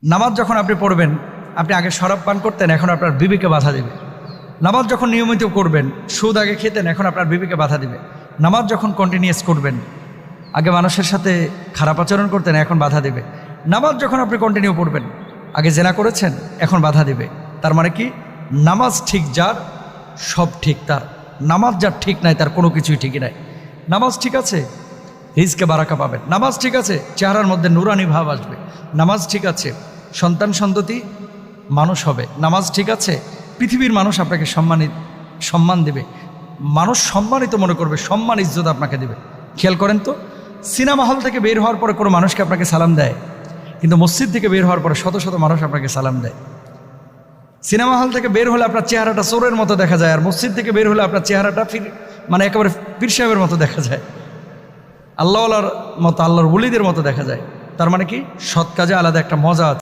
নামাজ যখন আপনি পড়বেন, আপনি আগে শরাব পান করতেন, এখন আপনার বিবেকে বাধা দেবে। নামাজ যখন নিয়মিত করবেন, সুদ আগে খেতেন, এখন আপনার বিবেকে বাধা দিবে। নামাজ যখন কন্টিনিউয়াস করবেন, আগে মানুষের সাথে খারাপ আচরণ করতেন, এখন বাধা দেবে। নামাজ যখন আপনি কন্টিনিউ পড়বেন, আগে জেনা করেছেন, এখন বাধা দিবে। তার মানে কি, নামাজ ঠিক যার সব ঠিক তার, নামাজ যার ঠিক নাই তার কোনো কিছুই ঠিকই নাই। নামাজ ঠিক আছে, রিজকে বারাকা পাবেন। নামাজ ঠিক আছে, চেহারার মধ্যে নুরানি ভাব আসবে। নামাজ ঠিক আছে, সন্তান সন্ততি মানুষ হবে। নামাজ ঠিক আছে, পৃথিবীর মানুষ আপনাকে সম্মান দেবে, মানুষ সম্মানিত মনে করবে, সম্মান ইজ্জত আপনাকে দেবে। খেয়াল করেন তো, সিনেমা হল থেকে বের হওয়ার পরে কোনো মানুষকে আপনাকে সালাম দেয়, কিন্তু মসজিদ থেকে বের হওয়ার পরে শত শত মানুষ আপনাকে সালাম দেয়। সিনেমা হল থেকে বের হলে আপনার চেহারাটা চোরের মতো দেখা যায়, আর মসজিদ থেকে বের হলে আপনার চেহারাটা মানে একেবারে পীর সাহেবের মতো দেখা যায়, আল্লাহওয়ালার মতো, আল্লাহর ওলিদের মতো দেখা যায়। তার মানে কি, সৎ কাজে আলাদা একটা মজা আছে।